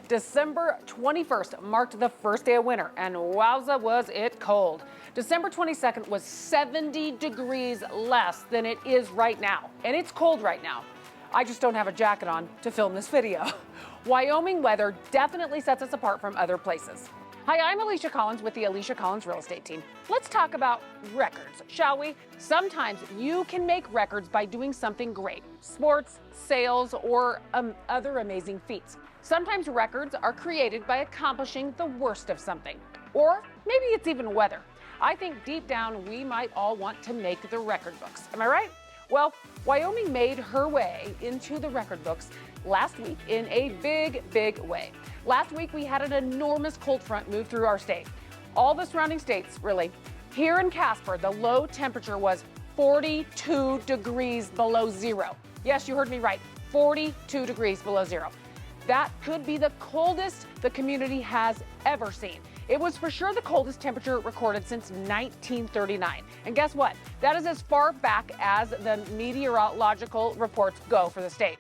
December 21st marked the first day of winter, and wowza was it cold. December 22nd was 70 degrees less than it is right now, and it's cold right now. I just don't have a jacket on to film this video. Wyoming weather definitely sets us apart from other places. Hi, I'm Alisha Collins with the Alisha Collins Real Estate Team. Let's talk about records, shall we? Sometimes you can make records by doing something great, sports, sales, or other amazing feats. Sometimes records are created by accomplishing the worst of something, or maybe it's even weather. I think deep down we might all want to make the record books. Am I right? Well, Wyoming made her way into the record books last week in a big way. Last week, we had an enormous cold front move through our state. All the surrounding states, really. Here in Casper, the low temperature was 42 degrees below zero. Yes, you heard me right, 42 degrees below zero. That could be the coldest the community has ever seen. It was for sure the coldest temperature recorded since 1939. And guess what? That is as far back as the meteorological reports go for the state.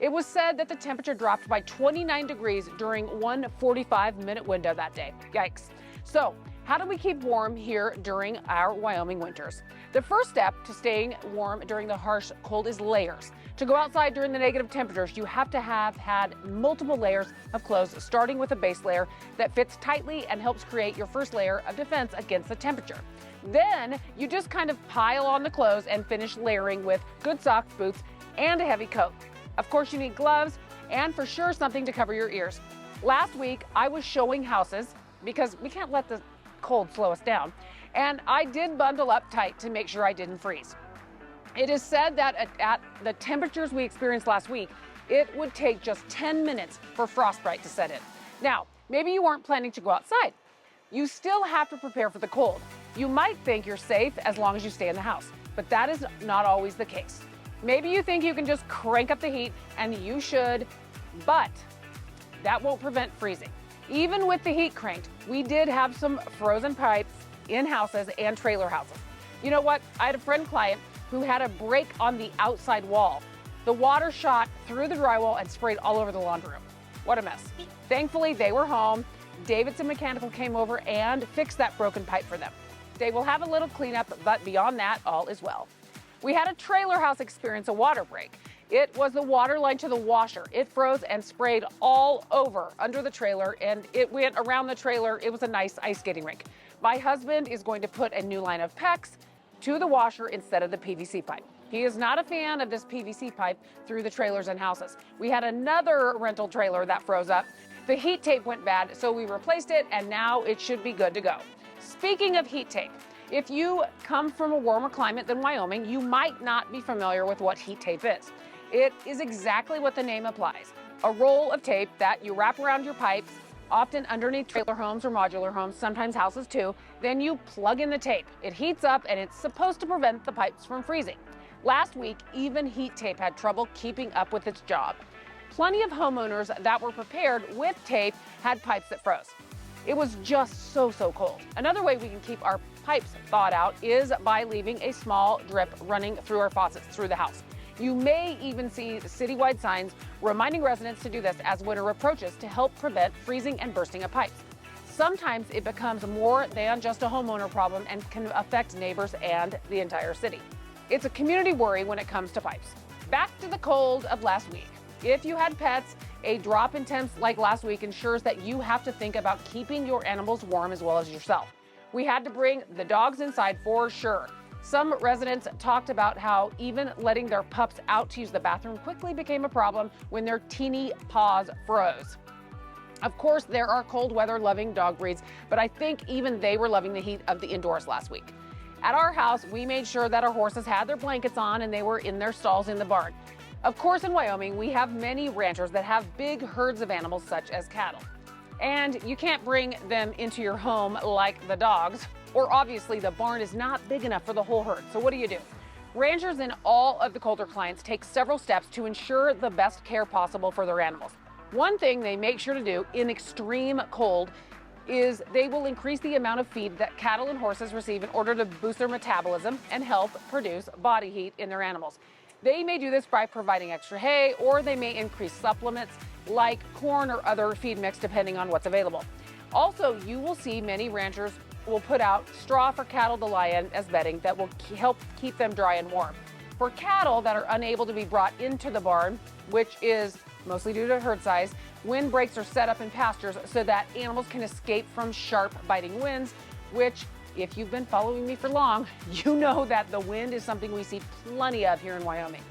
It was said that the temperature dropped by 29 degrees during one 45-minute window that day. Yikes. So, how do we keep warm here during our Wyoming winters? The first step to staying warm during the harsh cold is layers. To go outside during the negative temperatures, you have to have had multiple layers of clothes, starting with a base layer that fits tightly and helps create your first layer of defense against the temperature. Then, you just kind of pile on the clothes and finish layering with good socks, boots, and a heavy coat. Of course, you need gloves and for sure something to cover your ears. Last week, I was showing houses because we can't let the cold slow us down. And I did bundle up tight to make sure I didn't freeze. It is said that at the temperatures we experienced last week, it would take just 10 minutes for frostbite to set in. Now, maybe you weren't planning to go outside. You still have to prepare for the cold. You might think you're safe as long as you stay in the house, but that is not always the case. Maybe you think you can just crank up the heat, and you should, but that won't prevent freezing. Even with the heat cranked, we did have some frozen pipes in houses and trailer houses. You know what? I had a friend client who had a break on the outside wall. The water shot through the drywall and sprayed all over the laundry room. What a mess. Thankfully, they were home. Davidson Mechanical came over and fixed that broken pipe for them. They will have a little cleanup, but beyond that, all is well. We had a trailer house experience a water break. It was the water line to the washer. It froze and sprayed all over under the trailer, and it went around the trailer. It was a nice ice skating rink. My husband is going to put a new line of PEX to the washer instead of the PVC pipe. He is not a fan of this PVC pipe through the trailers and houses. We had another rental trailer that froze up. The heat tape went bad, so we replaced it, and now it should be good to go. Speaking of heat tape, if you come from a warmer climate than Wyoming, you might not be familiar with what heat tape is. It is exactly what the name implies, a roll of tape that you wrap around your pipes, often underneath trailer homes or modular homes, sometimes houses too. Then you plug in the tape. It heats up and it's supposed to prevent the pipes from freezing. Last week, even heat tape had trouble keeping up with its job. Plenty of homeowners that were prepared with tape had pipes that froze. It was just so cold. Another way we can keep our pipes thawed out is by leaving a small drip running through our faucets through the house. You may even see citywide signs reminding residents to do this as winter approaches to help prevent freezing and bursting of pipes. Sometimes it becomes more than just a homeowner problem and can affect neighbors and the entire city. It's a community worry when it comes to pipes. Back to the cold of last week. If you had pets, a drop in temps like last week ensures that you have to think about keeping your animals warm as well as yourself. We had to bring the dogs inside for sure. Some residents talked about how even letting their pups out to use the bathroom quickly became a problem when their teeny paws froze. Of course, there are cold weather loving dog breeds, but I think even they were loving the heat of the indoors last week. At our house, we made sure that our horses had their blankets on and they were in their stalls in the barn. Of course, in Wyoming, we have many ranchers that have big herds of animals such as cattle. And you can't bring them into your home like the dogs, or obviously the barn is not big enough for the whole herd. So what do you do? Ranchers in all of the colder climates take several steps to ensure the best care possible for their animals. One thing they make sure to do in extreme cold is they will increase the amount of feed that cattle and horses receive in order to boost their metabolism and help produce body heat in their animals. They may do this by providing extra hay, or they may increase supplements like corn or other feed mix depending on what's available. Also, you will see many ranchers will put out straw for cattle to lie in as bedding that will help keep them dry and warm. For cattle that are unable to be brought into the barn, which is mostly due to herd size, wind breaks are set up in pastures so that animals can escape from sharp biting winds, which, if you've been following me for long, you know that the wind is something we see plenty of here in Wyoming.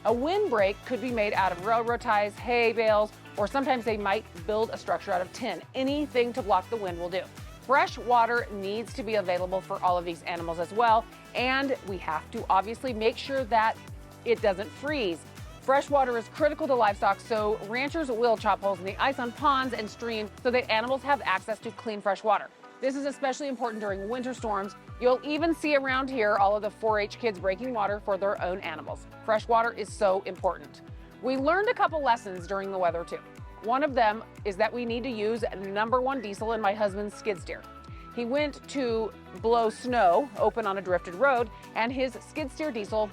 A windbreak could be made out of railroad ties, hay bales, or sometimes they might build a structure out of tin. Anything to block the wind will do. Fresh water needs to be available for all of these animals as well, and we have to obviously make sure that it doesn't freeze. Fresh water is critical to livestock, so ranchers will chop holes in the ice on ponds and streams so that animals have access to clean fresh water. This is especially important during winter storms. You'll even see around here all of the 4-H kids breaking water for their own animals. Fresh water is so important. We learned a couple lessons during the weather too. One of them is that we need to use #1 diesel in my husband's skid steer. He went to blow snow open on a drifted road and his skid steer diesel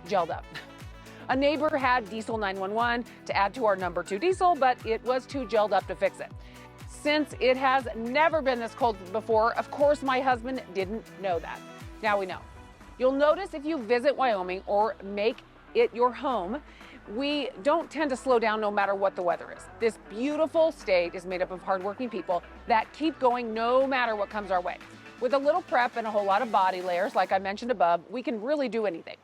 gelled up. A neighbor had diesel 911 to add to our #2 diesel, but it was too gelled up to fix it. Since it has never been this cold before, of course my husband didn't know that. Now we know. You'll notice if you visit Wyoming or make it your home, we don't tend to slow down no matter what the weather is. This beautiful state is made up of hardworking people that keep going no matter what comes our way. With a little prep and a whole lot of body layers, like I mentioned above, we can really do anything.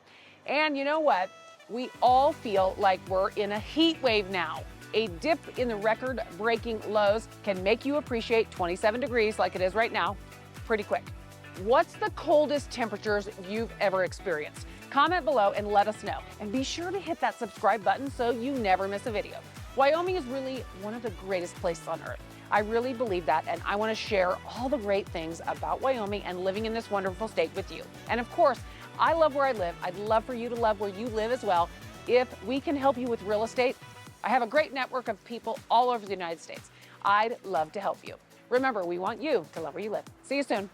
And you know what? We all feel like we're in a heat wave now. A dip in the record-breaking lows can make you appreciate 27 degrees like it is right now pretty quick. What's the coldest temperatures you've ever experienced? Comment below and let us know. And be sure to hit that subscribe button so you never miss a video. Wyoming is really one of the greatest places on earth. I really believe that, and I want to share all the great things about Wyoming and living in this wonderful state with you. And of course, I love where I live. I'd love for you to love where you live as well. If we can help you with real estate, I have a great network of people all over the United States. I'd love to help you. Remember, we want you to love where you live. See you soon.